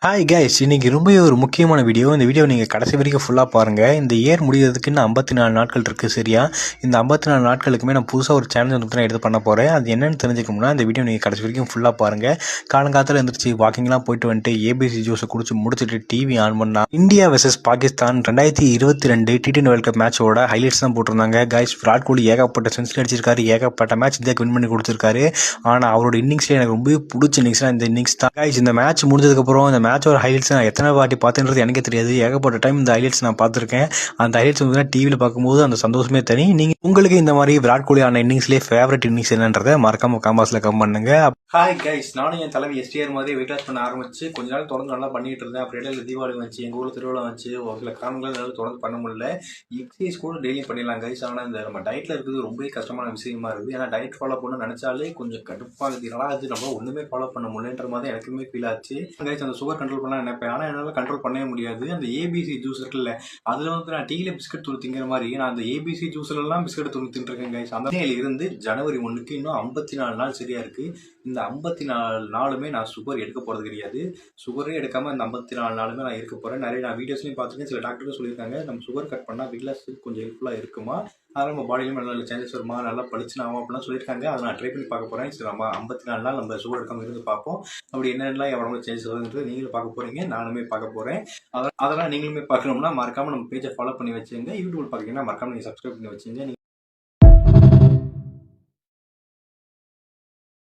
Hi guys, இன்னைக்கு ரொம்பவே ஒரு முக்கியமான வீடியோ. இந்த வீடியோ நீங்கள் கடைசி வரைக்கும் ஃபுல்லாக பாருங்கள். இந்த இயர் முடிகிறதுக்கு இன்னும் 54 நாட்கள் இருக்குது. சரியா? இந்த 54 நாட்களுக்குமே நான் புதுசாக ஒரு சேலஞ்ச் வந்து நான் எடுத்து பண்ண போகிறேன். அது என்னென்னு தெரிஞ்சுக்கணும்னா இந்த வீடியோ நீங்கள் கடைசி வரைக்கும் ஃபுல்லாக பாருங்கள். காலங்காலத்தில் எழுந்திரிச்சு வாக்கிங்லாம் போயிட்டு வந்துட்டு ஏபிசி ஜூஸை குடிச்சு முடிச்சுட்டு டிவி ஆன் பண்ணால் India versus Pakistan 2022 T20 world cup மேட்சோட ஹைலைட்ஸ் தான் போட்டிருந்தாங்க. கைஸ், விராட் கோலி ஏகப்பட்ட சென்ச்சுரி அடிச்சிருக்காரு, ஏகப்பட்ட மேட்ச் இந்தியாவுக்கு வின் பண்ணி கொடுத்துருக்காரு. ஆனால் அவரோட இன்னிங்ஸ்லேயே எனக்கு ரொம்பவே பிடிச்ச இன்னிங்ஸ்னால் இந்த இன்னிங்ஸ் தான். கைஸ், இந்த மேட்ச் முடிஞ்சதுக்கப்புறம் இந்த மேட்சோட ஹைலைட்ஸ் நான் எத்தனை வாட்டி பார்த்தேன்றது எனக்கே தெரியாது. ஏகப்பட்ட டைம் இந்த ஹைலைட்ஸ் நான் பார்த்துருக்கேன். அந்த ஹைலைட்ஸ் வந்து டிவியில் பார்க்கும்போது அந்த சந்தோஷமே தனி. நீங்கள் உங்களுக்கு இந்த மாதிரி விராட் கோலி ஆன இன்னிங்ஸ்லேயே ஃபேவரட் இன்னிங்ஸ் என்னன்றதை மறக்காம காம்பாஸில் கம் பண்ணுங்க. ஹாய் கைஸ், நானும் என் தலைவி எஸ்டிஆர் மாதிரி வெயிட் லாஸ் பண்ண ஆரம்பிச்சு கொஞ்ச நாள் தொடர்ந்து நல்லா பண்ணிட்டு இருந்தேன். அப்புறம் இடையில தீபாவளி வந்துச்சு, எங்கள் ஊரில் திருவிழா வந்துச்சு. ஒரு சில காரணங்களால் என்னால் தொடர்ந்து பண்ண முடியல. எக்ஸசைஸ் கூட டெய்லி பண்ணிடலாம் கைஸ். ஆனால் இந்த நம்ம டயட்டில் இருக்குது ரொம்பவே கஷ்டமான விஷயமா இருக்குது. ஏன்னா டயட் ஃபாலோ பண்ண நினச்சாலே கொஞ்சம் கடுப்பாகுது. நல்லா அது நம்ம ஒன்றுமே ஃபாலோ பண்ண முடியலன்ற மாதிரி எனக்குமே ஃபீல் ஆச்சு. கைஸ், அந்த சுகர் கண்ட்ரோல் பண்ண நினைப்பேன், ஆனால் என்னால் கண்ட்ரோல் பண்ணவே முடியாது. அந்த ஏபிசி ஜூஸ் இருக்குல்ல, அதில் வந்து நான் டீயில் பிஸ்கட் தூள் திங்கிற மாதிரி நான் அந்த ஏபிசி ஜூஸ்லாம் பிஸ்கட் தூள் தின்ட்டுருக்கேன் கைஸ். அந்த இருந்து ஜனவரி 1க்கு இன்னும் 54 நாள் சரியா இருக்கு. இந்த 54 நாளுமே நான் சுகர் எடுக்க போகிறது கிடையாது. சுகரே எடுக்காமல் இந்த 54 நாளுமே நான் இருக்க போகிறேன். நிறைய நான் வீடியோஸ்லையும் பார்த்துருக்கேன், சில டாக்டரும் சொல்லியிருக்காங்க நம்ம சுகர் கட் பண்ணால் வெயிட் லாஸுக்கு கொஞ்சம் ஹெல்ப்ஃபுல்லாக இருக்குமா, அதனால் நம்ம பாடியிலும் நல்ல சேஞ்சஸ் வருமா, நல்லா பளிச்சுன்னு ஆகும் அப்படிலாம் சொல்லியிருக்காங்க. அதை நான் ட்ரை பண்ணி பார்க்க போகிறேன். சரி, நம்ம 54 நாள் நம்ம சுகர் எடுக்காமல் இருந்து பார்ப்போம். அப்படி என்னென்னலாம் எவ்வளோ சேஞ்சஸ் வருதுன்றது நீங்களும் பார்க்க போகிறீங்க, நானுமே பார்க்க போகிறேன். அதெல்லாம் நீங்களுமே பார்க்கணும்னா மறக்காமல் நம்ம பேஜை ஃபாலோ பண்ணி வச்சுங்க. யூடியூப் பார்க்குறீங்கன்னா மறக்காமல் நீங்கள் சப்ஸ்கிரைப் பண்ணி வச்சுங்க.